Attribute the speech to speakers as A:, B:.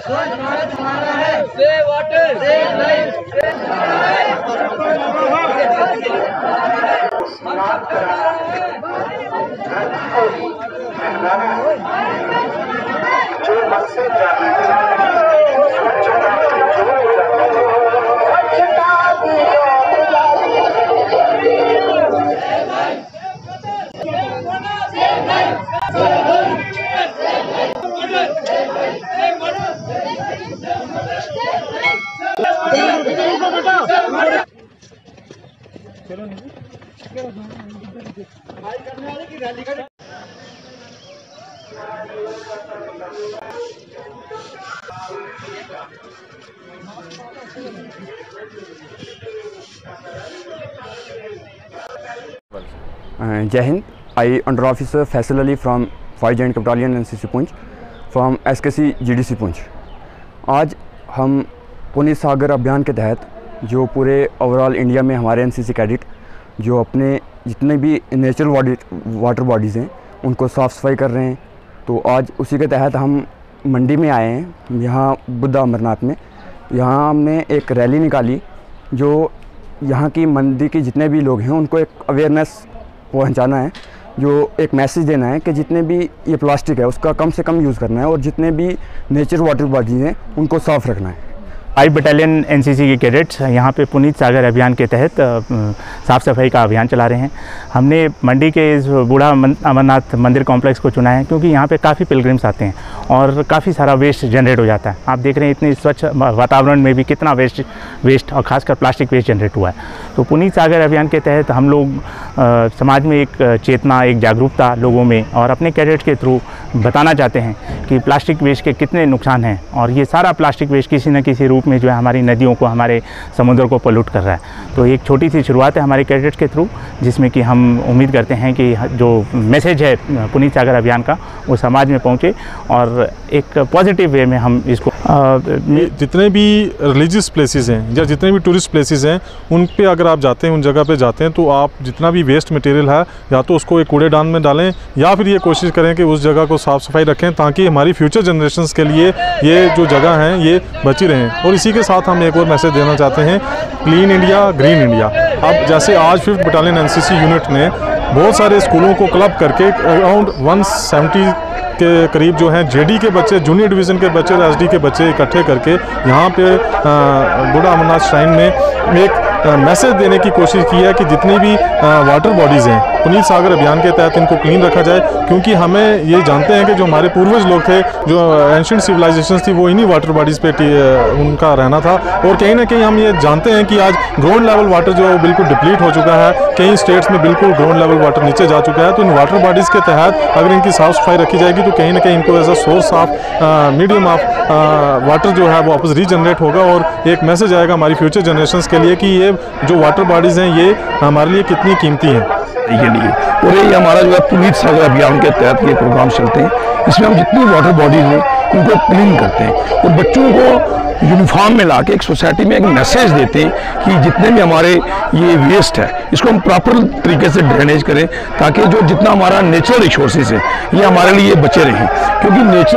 A: स्वच्छ भारत हमारा है, सेव वाटर, सेव लाइफ,
B: जो मन से जाना स्वच्छता
C: जय हिंद। I under officer Faisal Ali from 5 joint battalion NCC Poonch from SKC GDC Poonch. आज हम पुनीत सागर अभियान के तहत जो पूरे ओवरऑल इंडिया में हमारे एनसीसी कैडेट जो अपने जितने भी नेचुरल वाटर बॉडीज़ हैं उनको साफ़ सफाई कर रहे हैं, तो आज उसी के तहत हम मंडी में आए हैं, यहाँ बुद्धा अमरनाथ में। यहाँ हमने एक रैली निकाली जो यहाँ की मंडी के जितने भी लोग हैं उनको एक अवेयरनेस पहुँचाना है, जो एक मैसेज देना है कि जितने भी ये प्लास्टिक है उसका कम से कम यूज़ करना है और जितने भी नेचुरल वाटर बॉडीज़ हैं उनको साफ़ रखना है।
D: 5 बटालियन एनसीसी के कैडेट्स यहाँ पे पुनीत सागर अभियान के तहत साफ़ सफाई का अभियान चला रहे हैं। हमने मंडी के इस बूढ़ा अमरनाथ मंदिर कॉम्प्लेक्स को चुना है क्योंकि यहाँ पे काफ़ी पिलग्रिम्स आते हैं और काफ़ी सारा वेस्ट जनरेट हो जाता है। आप देख रहे हैं इतने स्वच्छ वातावरण में भी कितना वेस्ट और ख़ासकर प्लास्टिक वेस्ट जनरेट हुआ है। तो पुनीत सागर अभियान के तहत हम लोग समाज में एक चेतना, एक जागरूकता लोगों में और अपने कैडेट के थ्रू बताना चाहते हैं कि प्लास्टिक वेस्ट के कितने नुकसान हैं और ये सारा प्लास्टिक वेस्ट किसी न किसी रूप में जो है हमारी नदियों को, हमारे समुद्र को पोल्यूट कर रहा है। तो एक छोटी सी शुरुआत है हमारे कैडेट्स के थ्रू, जिसमें कि हम उम्मीद करते हैं कि जो मैसेज है पुनीत सागर अभियान का वो समाज में पहुंचे और एक पॉजिटिव वे में हम इसको
E: जितने भी रिलीजियस प्लेसेस हैं या जितने भी टूरिस्ट प्लेसेस हैं उन पे अगर आप जाते हैं, उन जगह पे जाते हैं तो आप जितना भी वेस्ट मटेरियल है या तो उसको एक कूड़ेदान में डालें या फिर ये कोशिश करें कि उस जगह को साफ़ सफाई रखें ताकि हमारी फ्यूचर जनरेशन्स के लिए ये जो जगह हैं ये बची रहें। और इसी के साथ हम एक और मैसेज देना चाहते हैं, क्लीन इंडिया ग्रीन इंडिया। अब जैसे आज 5th बटालियन एनसीसी यूनिट ने बहुत सारे स्कूलों को क्लब करके अराउंड 170 के करीब जो हैं जेडी के बच्चे, जूनियर डिवीज़न के बच्चे और एसडी के बच्चे इकट्ठे करके यहाँ पे बूढ़ा अमरनाथ श्राइन में एक मैसेज देने की कोशिश की है कि जितनी भी वाटर बॉडीज़ हैं पुनीत सागर अभियान के तहत इनको क्लीन रखा जाए, क्योंकि हमें ये जानते हैं कि जो हमारे पूर्वज लोग थे, जो एंशिएंट सिविलाइजेशंस थी, वो इन्हीं वाटर बॉडीज़ पे उनका रहना था। और कहीं ना कहीं हम ये जानते हैं कि आज ग्राउंड लेवल वाटर जो है वो बिल्कुल डिप्लीट हो चुका है, कई स्टेट्स में बिल्कुल ग्राउंड लेवल वाटर नीचे जा चुका है। तो इन वाटर बॉडीज़ के तहत अगर इनकी साफ़ सफाई रखी जाएगी तो कहीं ना कहीं इनको as a source of medium of water जो है वो वापस रीजनरेट होगा और एक मैसेज आएगा हमारी फ्यूचर जनरेशन्स के लिए कि ये जो वाटर बॉडीज़ हैं ये हमारे लिए कितनी कीमती हैं
F: के लिए। और ये हमारा जो है पुनीत सागर अभियान के तहत ये प्रोग्राम चलते हैं, इसमें हम जितनी वाटर बॉडीज हैं उनको क्लीन करते हैं और बच्चों को यूनिफॉर्म में ला के एक सोसाइटी में एक मैसेज देते हैं कि जितने भी हमारे ये वेस्ट है इसको हम प्रॉपर तरीके से ड्रेनेज करें ताकि जो जितना हमारा नेचुरल रिसोर्सेज है ये हमारे लिए बचे रहें, क्योंकि नेचर